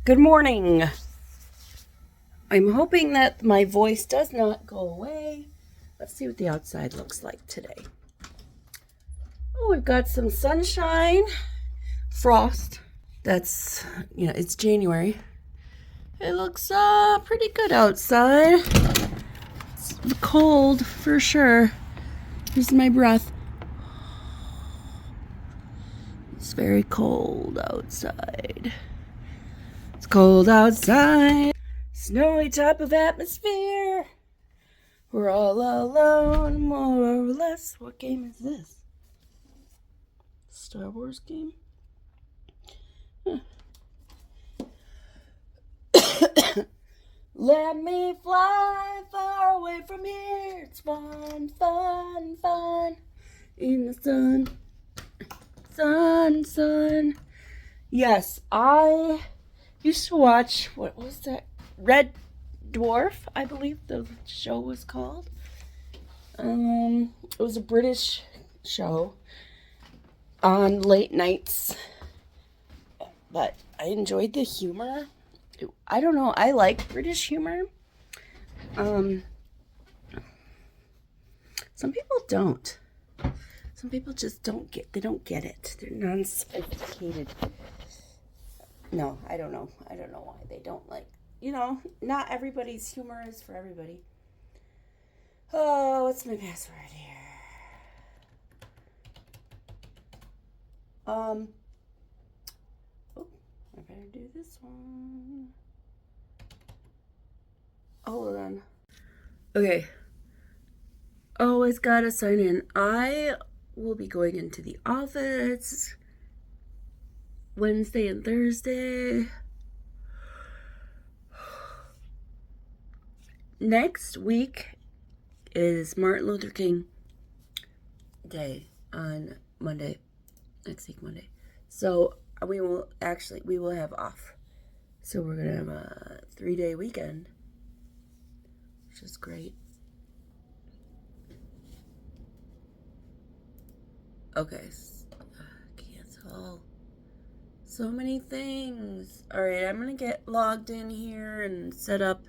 Good morning. I'm hoping that my voice does not go away. Let's see what the outside looks like today. Oh, we've got some sunshine, frost. That's, it's January. It looks pretty good outside. It's cold for sure. Here's my breath. It's very cold outside. It's cold outside. Snowy type of atmosphere. We're all alone, more or less. What game is this? Star Wars game? Huh. Let me fly far away from here. It's fun, fun, fun. In the sun. Sun. Yes, I used to watch, what was that? Red Dwarf, I believe the show was called. It was a British show on late nights, but I enjoyed the humor. I don't know, I like British humor. Some people don't. Some people just don't get it. They're non-sophisticated. No, I don't know why they don't like, not everybody's humor is for everybody. Oh, what's my password here? Oh, I better do this one. Hold on. Okay. Always gotta sign in. I will be going into the office Wednesday and Thursday. Next week is Martin Luther King Day on Monday. Next week, Monday. So we will have off. So we're going to have a 3-day weekend, which is great. Okay. Cancel. So many things. All right, I'm going to get logged in here and set up,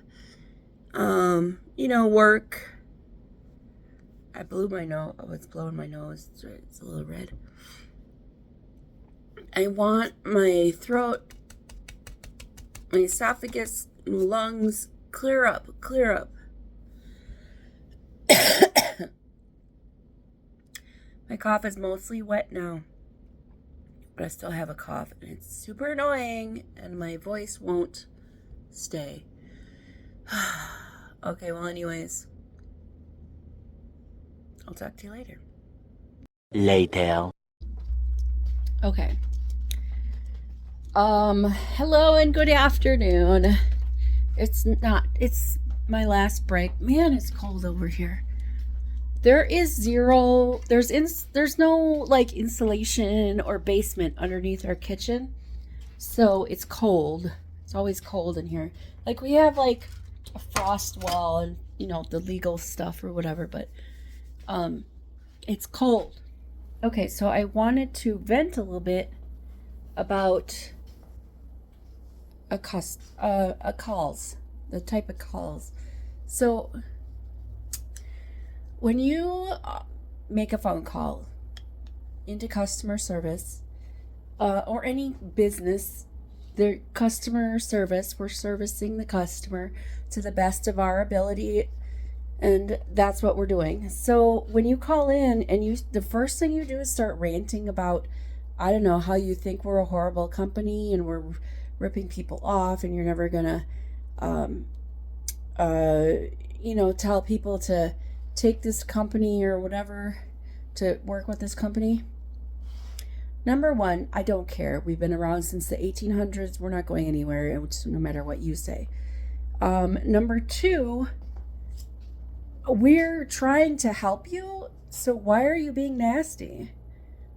work. I blew my nose. Oh, it's blowing my nose. It's a little red. I want my throat, my esophagus, my lungs clear up. My cough is mostly wet now, but I still have a cough, and it's super annoying, and my voice won't stay. Okay, well, anyways, I'll talk to you later. Later. Okay. Hello and good afternoon. It's my last break. Man, it's cold over here. There's no like insulation or basement underneath our kitchen. So it's cold. It's always cold in here. Like we have like a frost wall and the legal stuff or whatever, but it's cold. Okay, so I wanted to vent a little bit about the type of calls. So when you make a phone call into customer service or any business, their customer service, we're servicing the customer to the best of our ability, and that's what we're doing. So when you call in and the first thing you do is start ranting about, I don't know, how you think we're a horrible company and we're ripping people off and you're never gonna tell people to take this company or whatever to work with this company. Number one, I don't care. We've been around since the 1800s. We're not going anywhere, no matter what you say. Number two, we're trying to help you, so why are you being nasty?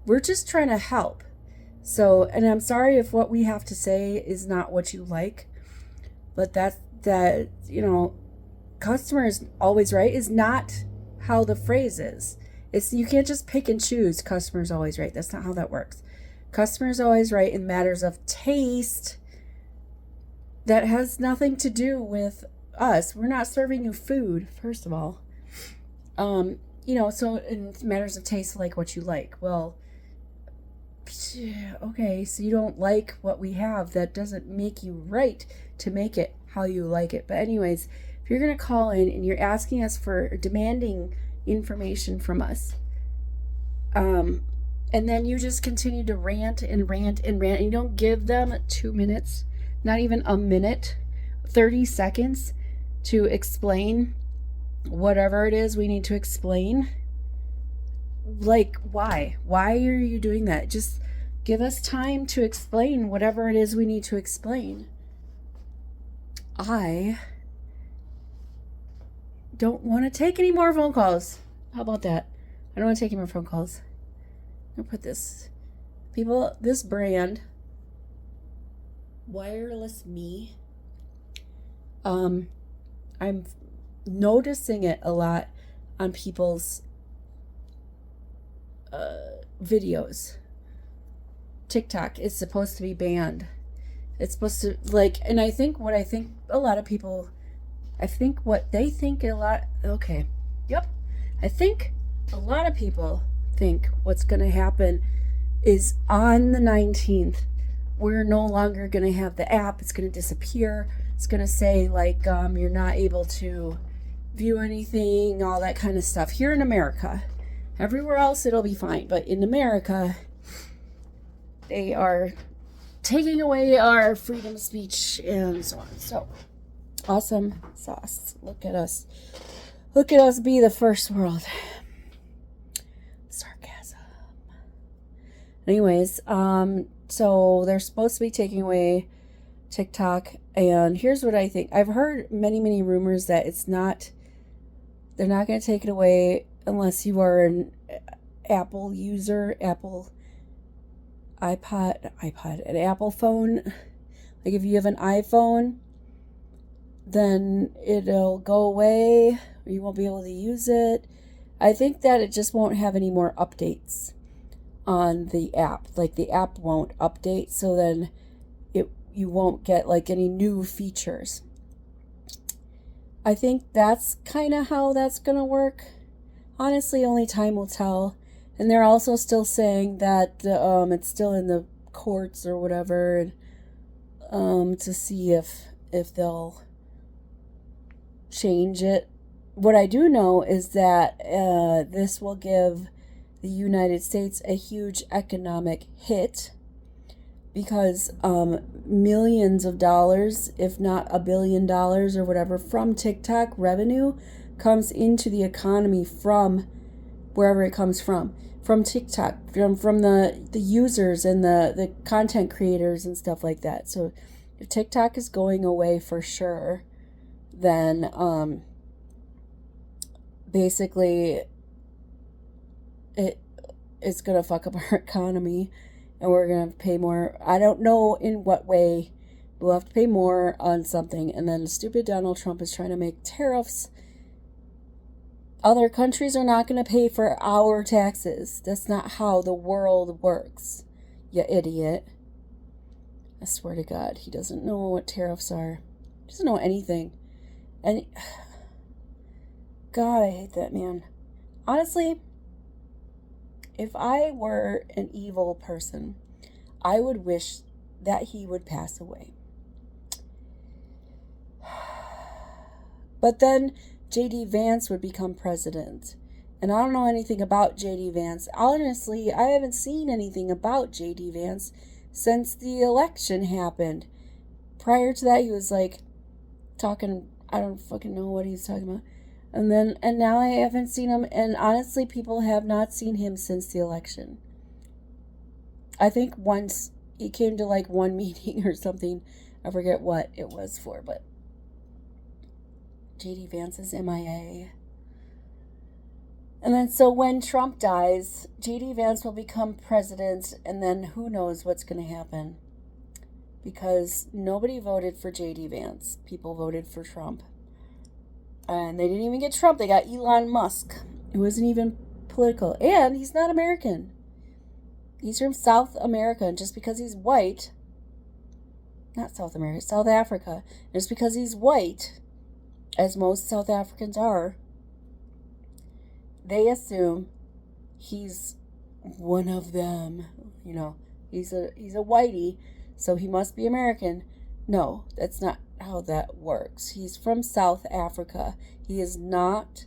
We're just trying to help. So, and I'm sorry if what we have to say is not what you like, but customer is always right is not how the phrase is. You can't just pick and choose customer's always right. That's not how that works. Customer's always right in matters of taste that has nothing to do with us. We're not serving you food, first of all. So in matters of taste, like what you like. Well, okay, so you don't like what we have. That doesn't make you right to make it how you like it. But anyways, if you're going to call in and you're asking us for demanding information from us, and then you just continue to rant and rant and rant, and you don't give them 2 minutes, not even a minute, 30 seconds to explain whatever it is we need to explain. Like, why? Why are you doing that? Just give us time to explain whatever it is we need to explain. I don't want to take any more phone calls. How about that? I don't want to take any more phone calls. I'm gonna put this. People, this brand, Wireless Me, I'm noticing it a lot on people's videos. TikTok is supposed to be banned. It's supposed to, and I think what a lot of people, I think a lot of people think what's going to happen is on the 19th, we're no longer going to have the app. It's going to disappear. It's going to say, you're not able to view anything, all that kind of stuff. Here in America. Everywhere else, it'll be fine. But in America, they are taking away our freedom of speech and so on. So, awesome sauce. Look at us. Look at us be the first world. Sarcasm. Anyways, so they're supposed to be taking away TikTok. And here's what I think. I've heard many, many rumors that they're not going to take it away unless you are an Apple user, an Apple phone. Like if you have an iPhone, then it'll go away, or you won't be able to use it. I think that it just won't have any more updates on the app. Like the app won't update, so then you won't get any new features. I think that's kind of how that's gonna work. Honestly, only time will tell. And they're also still saying that it's still in the courts or whatever, to see if they'll change it. What I do know is that this will give the United States a huge economic hit, because millions of dollars, if not $1 billion or whatever, from TikTok revenue comes into the economy from wherever it comes from TikTok, from the users and the content creators and stuff like that. So if TikTok is going away for sure, then basically it's gonna fuck up our economy, and we're gonna have to pay more. I don't know in what way. We'll have to pay more on something, and then stupid Donald Trump is trying to make tariffs. Other countries are not going to pay for our taxes. That's not how the world works, you idiot. I swear to God, he doesn't know what tariffs are. He doesn't know anything. And God, I hate that man. Honestly, if I were an evil person, I would wish that he would pass away. But then J.D. Vance would become president. And I don't know anything about J.D. Vance. Honestly, I haven't seen anything about J.D. Vance since the election happened. Prior to that, he was talking, I don't fucking know what he's talking about. And now I haven't seen him. And honestly, people have not seen him since the election. I think once he came to one meeting or something. I forget what it was for, but J.D. Vance is MIA. And then so when Trump dies, J.D. Vance will become president, and then who knows what's going to happen. Because nobody voted for J.D. Vance. People voted for Trump. And they didn't even get Trump. They got Elon Musk, who isn't even political. And he's not American. He's from South America. And just because he's white not South America, South Africa. And it's because he's white, as most South Africans are. They assume he's one of them. You know, he's a whitey, so he must be American. No, that's not how that works. He's from South Africa. He is not.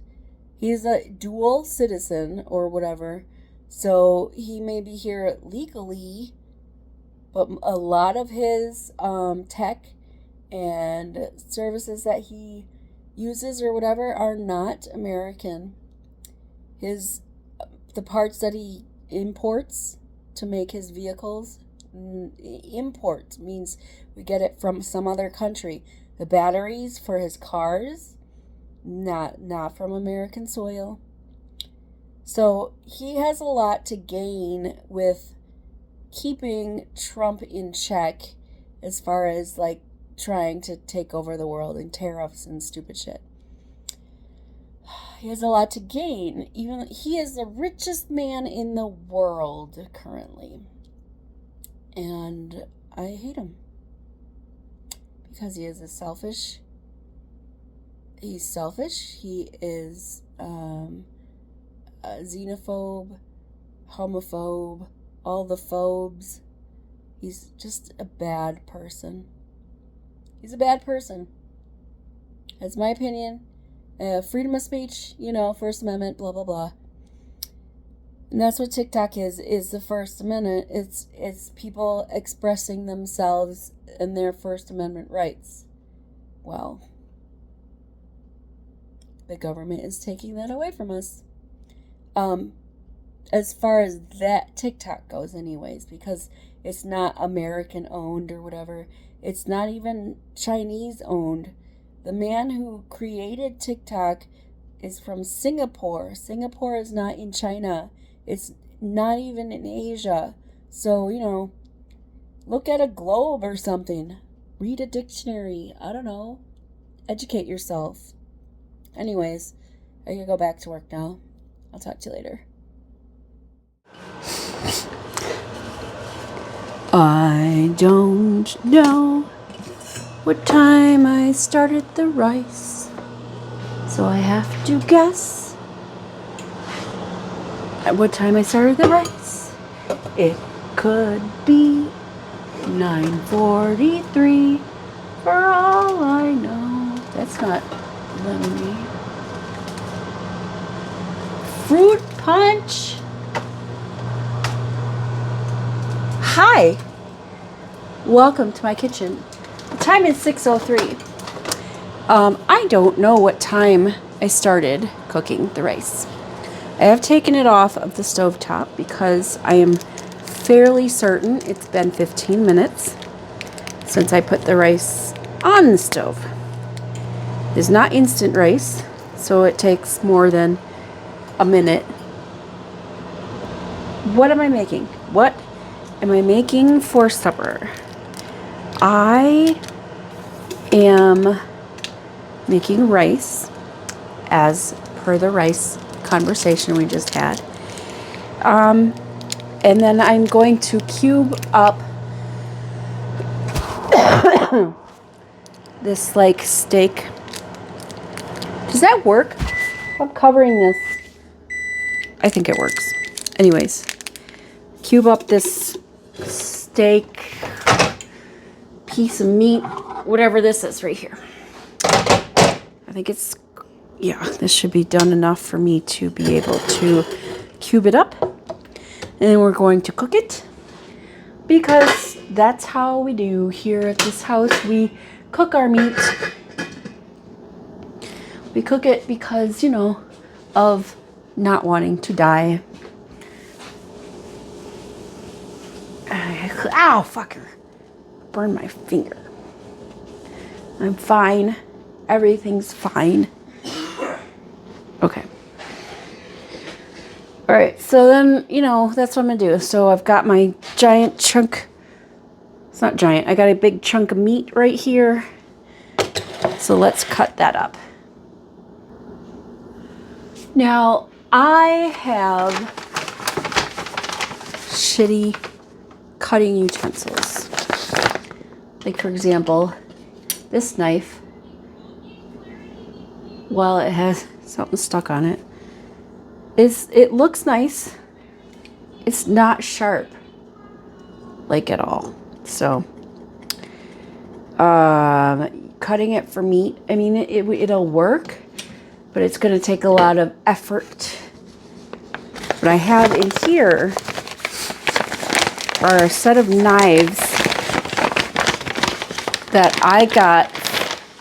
He's a dual citizen or whatever. So he may be here legally, but a lot of his tech and services that he uses or whatever are not American. The parts that he imports to make his vehicles, import means we get it from some other country. The batteries for his cars, not from American soil. So he has a lot to gain with keeping Trump in check as far as like trying to take over the world and tariffs and stupid shit. He has a lot to gain. Even he is the richest man in the world currently. And I hate him. Because he is he's selfish. He is a xenophobe, homophobe, all the phobes. He's just a bad person. He's a bad person. That's my opinion. Freedom of speech, First Amendment, blah, blah, blah. And that's what TikTok is the First Amendment. It's people expressing themselves and their First Amendment rights. Well, the government is taking that away from us. As far as that TikTok goes anyways, because it's not American owned or whatever. It's not even Chinese owned. The man who created TikTok is from Singapore. Singapore is not in China. It's not even in Asia. So, look at a globe or something. Read a dictionary. I don't know. Educate yourself. Anyways, I gotta go back to work now. I'll talk to you later. I don't know what time I started the rice, so I have to guess at what time I started the rice. It could be 9:43 for all I know. That's not lemony. Fruit punch. Hi. Welcome to my kitchen. The time is 6:03. I don't know what time I started cooking the rice. I have taken it off of the stovetop because I am fairly certain it's been 15 minutes since I put the rice on the stove. It's not instant rice, so it takes more than a minute. What am I making? What am I making for supper? I am making rice as per the rice conversation we just had. And then I'm going to cube up this like steak. Does that work? I'm covering this. I think it works. Anyways, cube up this steak piece of meat, whatever this is right here. I think this should be done enough for me to be able to cube it up. And then we're going to cook it because that's how we do here at this house. We cook our meat. We cook it because, of not wanting to die. Ow, fucker. Burned my finger. I'm fine. Everything's fine. Okay. All right, so then, that's what I'm going to do. So I've got my giant chunk. It's not giant. I got a big chunk of meat right here. So let's cut that up. Now, I have shitty cutting utensils. Like for example, this knife, while it has something stuck on it, it looks nice. It's not sharp, like at all. So, cutting it for meat, I mean, it'll work, but it's going to take a lot of effort. What I have in here are a set of knives that I got.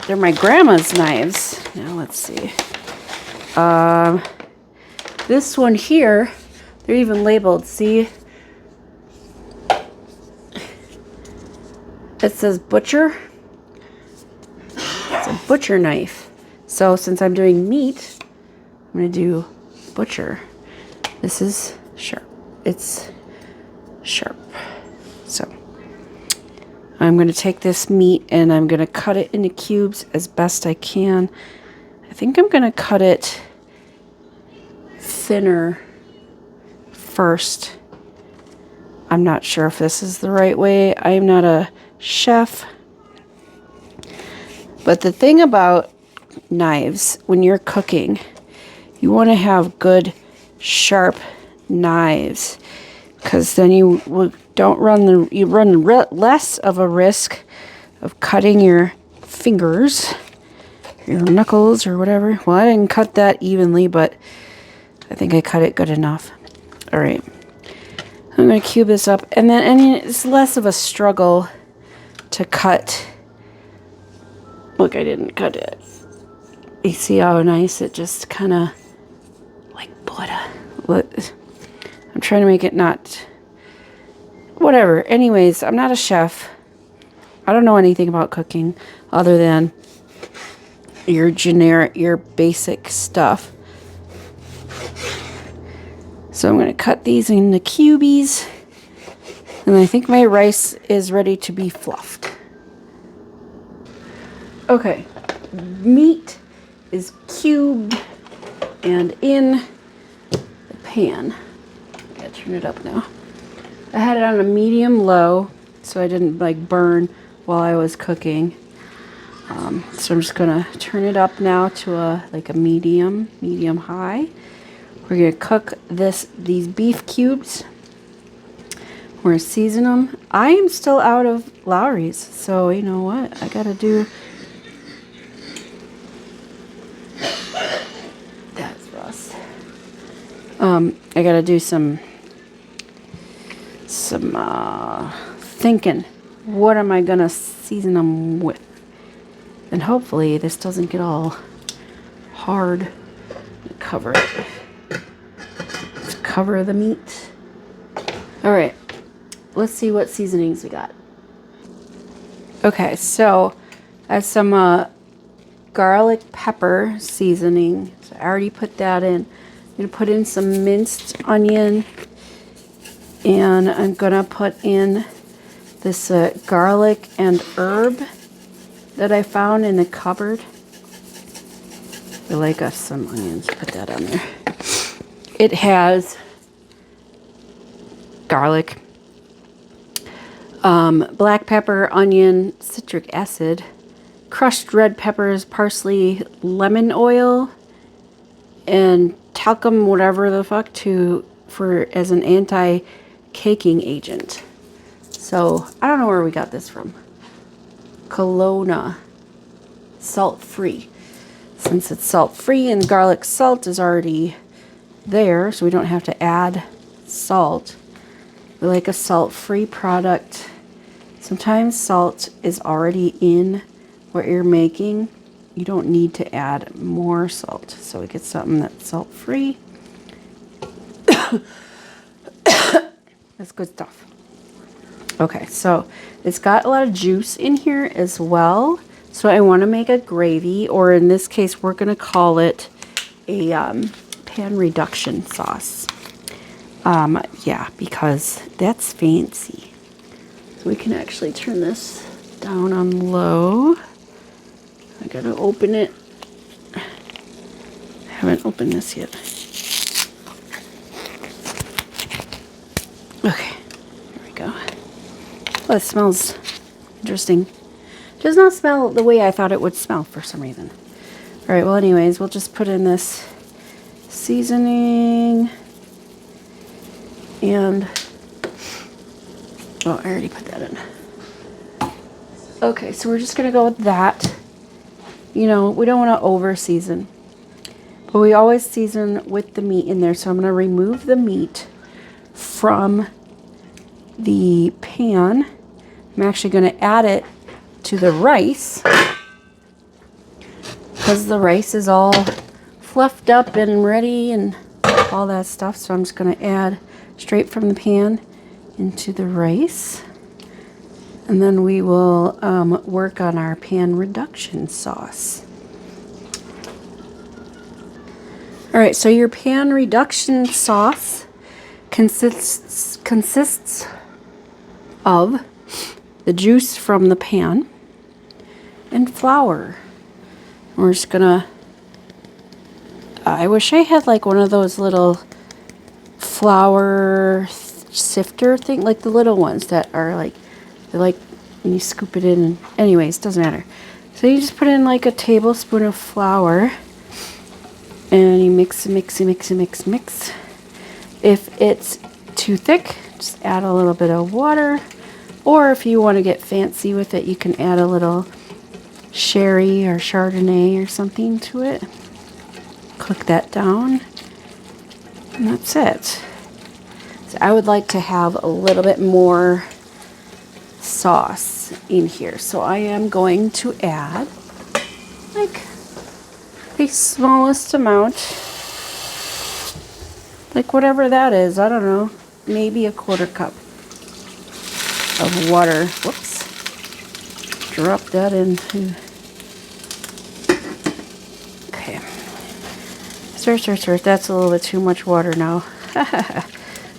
They're my grandma's knives. Now let's see. This one here, they're even labeled. See? It says butcher. It's a butcher knife. So since I'm doing meat, I'm going to do butcher. This is sharp. It's sharp. So I'm going to take this meat and I'm going to cut it into cubes as best I can. I think I'm going to cut it thinner first. I'm not sure if this is the right way. I am not a chef. But the thing about knives, when you're cooking, you want to have good, sharp knives, because then you run less of a risk of cutting your fingers, your knuckles or whatever. Well, I didn't cut that evenly, but I think I cut it good enough. All right. I'm going to cube this up, and then it's less of a struggle to cut. Look, I didn't cut it. You see how nice it just kind of like butter. I'm trying to make it not whatever. Anyways, I'm not a chef. I don't know anything about cooking other than your basic stuff. So I'm going to cut these into cubies. And I think my rice is ready to be fluffed. Okay. Meat is cubed and in the pan. I gotta turn it up now. I had it on a medium low so I didn't like burn while I was cooking. So I'm just gonna turn it up now to a medium high. We're gonna cook these beef cubes. We're gonna season them. I am still out of Lowry's, so you know what? I gotta do. That's Russ. I gotta do some thinking. What am I gonna season them with? And hopefully this doesn't get all hard. Cover it. Let's cover the meat. All right. Let's see what seasonings we got. Okay, so I have some garlic pepper seasoning. So I already put that in. I'm going to put in some minced onion. And I'm going to put in this garlic and herb that I found in the cupboard. I like us some onions. Put that on there. It has garlic, black pepper, onion, citric acid, crushed red peppers, parsley, lemon oil, and talcum, whatever the fuck, as an anti-caking agent. So I don't know where we got this from. Kelowna, salt-free. Since it's salt-free and garlic salt is already there, so we don't have to add salt. We like a salt-free product. Sometimes salt is already in what you're making. You don't need to add more salt. So we get something that's salt-free. That's good stuff. Okay, so it's got a lot of juice in here as well. So I want to make a gravy, or in this case, we're going to call it a pan reduction sauce. Yeah, because that's fancy. So we can actually turn this down on low. I gotta open it. I haven't opened this yet. Okay, there we go. Oh, it smells interesting. Does not smell the way I thought it would smell for some reason. All right, well, anyways, we'll just put in this seasoning. And, oh, I already put that in. Okay, so we're just going to go with that. You know, we don't want to over season. But we always season with the meat in there. So I'm going to remove the meat from the pan. I'm actually going to add it to the rice. Because the rice is all fluffed up and ready and all that stuff. So I'm just going to add straight from the pan into the rice. And then we will work on our pan reduction sauce. All right, so your pan reduction sauce consists of the juice from the pan and flour. We're just gonna, I wish I had like one of those little flour sifter thing, like the little ones that are like, they're like, when you scoop it in, anyways, doesn't matter. So you just put in like a tablespoon of flour and you mix. If it's too thick, just add a little bit of water. Or if you want to get fancy with it, you can add a little sherry or Chardonnay or something to it. Cook that down. And that's it. So I would like to have a little bit more sauce in here. So I am going to add like the smallest amount. Like whatever that is. I don't know. Maybe a 1/4 cup of water. Whoops. Drop that into. Okay. Stir. That's a little bit too much water now.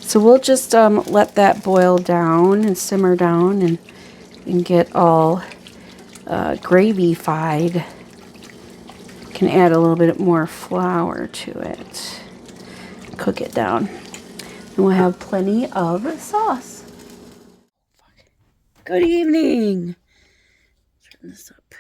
So we'll just let that boil down and simmer down and get all gravy-fied. Can add a little bit more flour to it. Cook it down. And we'll have plenty of sauce. Good evening. Turn this up.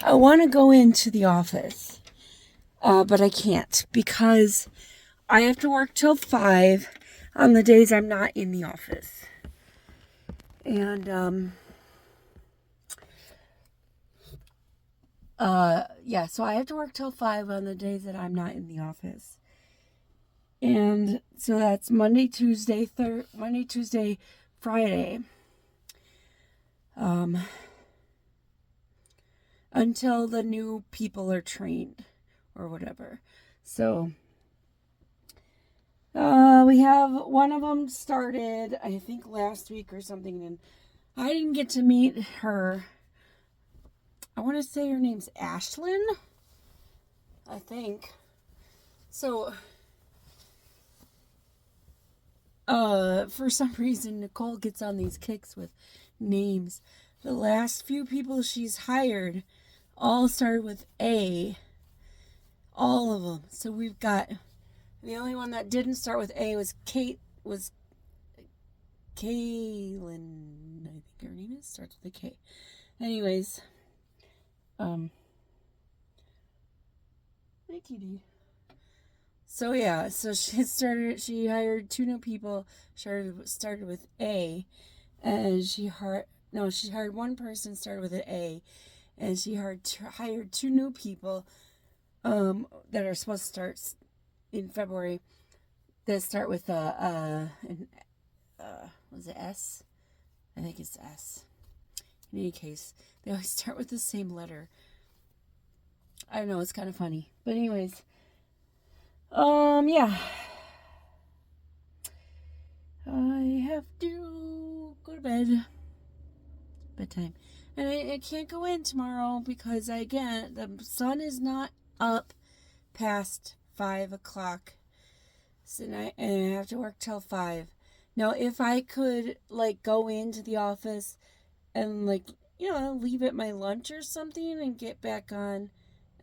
I want to go into the office, but I can't because I have to work till 5 on the days I'm not in the office. And, yeah, so I have to work till 5 on the days that I'm not in the office. And so that's Monday, Tuesday, Friday. Until the new people are trained or whatever. So, we have one of them started, I think last week or something, and I didn't get to meet her. I want to say her name's Ashlyn, I think. So, for some reason, Nicole gets on these kicks with names. The last few people she's hired all started with A. All of them. So we've got, the only one that didn't start with A was Kaylin. I think her name is, starts with a K. Anyways, hi TD. So yeah, so she hired 2 new people, started with A, and she hired one person, started with an A, and she hired 2 new people that are supposed to start in February that start with was it S? I think it's S. In any case, they always start with the same letter. I don't know, it's kind of funny. But anyways, yeah. I have to go to bed. Bedtime. And I can't go in tomorrow because the sun is not up past 5 o'clock. So I have to work till 5. Now, if I could, like, go into the office and, like, leave at my lunch or something and get back on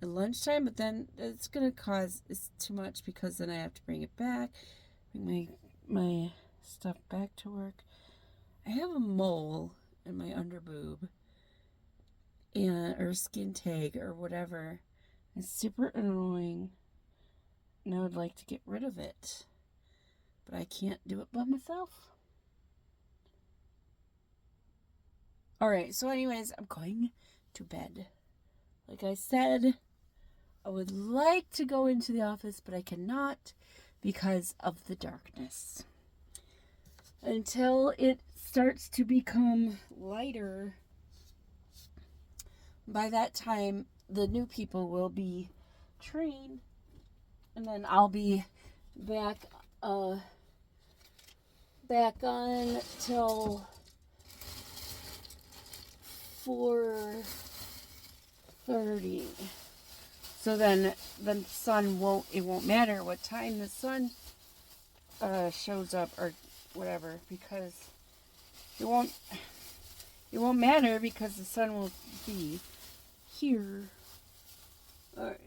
at lunchtime, but then it's too much because then I have to bring it back, bring my stuff back to work. I have a mole in my underboob, or skin tag or whatever. It's super annoying, and I would like to get rid of it, but I can't do it by myself. Alright, so anyways, I'm going to bed. Like I said, I would like to go into the office, but I cannot because of the darkness. Until it starts to become lighter, by that time, the new people will be trained, and then I'll be back on till 4:30. So then the sun it won't matter what time the sun shows up or whatever, because it won't matter because the sun will be here. Alright,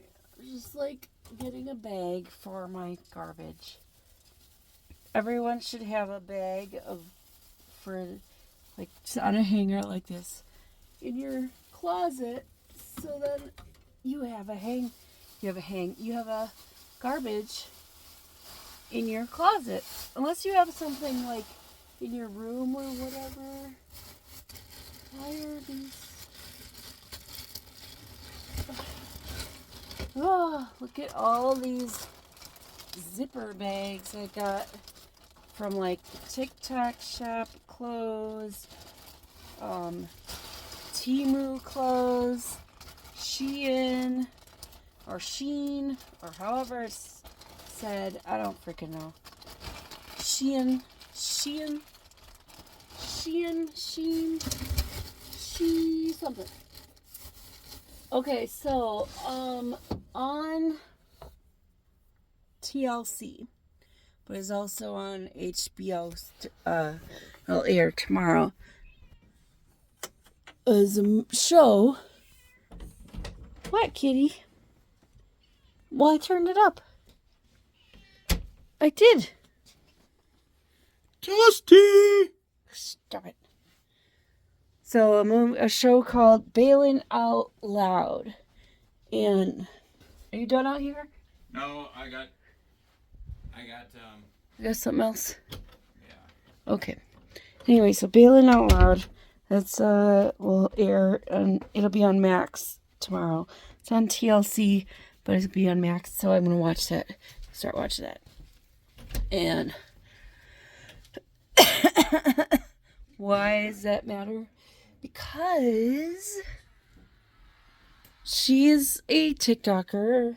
just like getting a bag for my garbage. Everyone should have a bag for like on a hanger like this in your closet, so then you have a garbage in your closet. Unless you have something like in your room or whatever. Why are these? Oh, look at all these zipper bags I got from like TikTok shop clothes, Temu clothes, Shein, or however it's said. I don't freaking know. Shein, something. Okay, so, on TLC, but it's also on HBO, it'll air tomorrow, is a show. What, kitty? Well, I turned it up. I did. Justy! Stop it. So a show called Bailing Out Loud. And are you done out here? No, I got You got something else? yeah. Okay. Anyway, so Bailing Out Loud. That's will air and it'll be on Max tomorrow. It's on TLC, but it'll be on Max, so I'm gonna watch that. Start watching that. And why does that matter? Because she's a TikToker,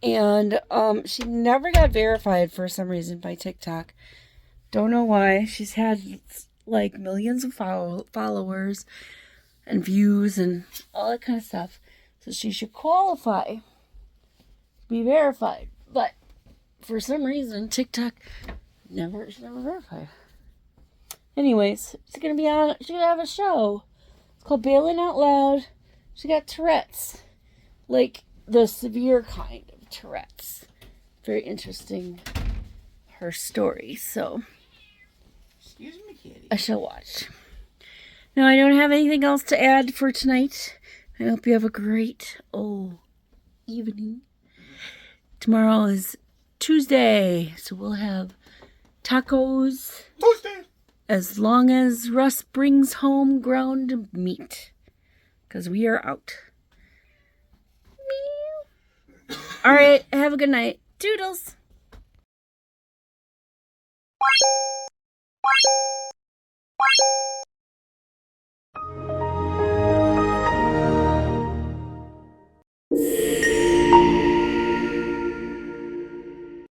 and she never got verified for some reason by TikTok. Don't know why. She's had like millions of followers and views and all that kind of stuff, so she should qualify to be verified. But for some reason, TikTok she's never verified. Anyways, she's gonna have a show. It's called Bailing Out Loud. She got Tourette's, like the severe kind of Tourette's. Very interesting, her story. So, Excuse me, kitty. I shall watch. Now, I don't have anything else to add for tonight. I hope you have a great evening. Tomorrow is Tuesday, so we'll have tacos. Tuesday! As long as Russ brings home ground meat. Because we are out. Meow. Alright, have a good night. Doodles.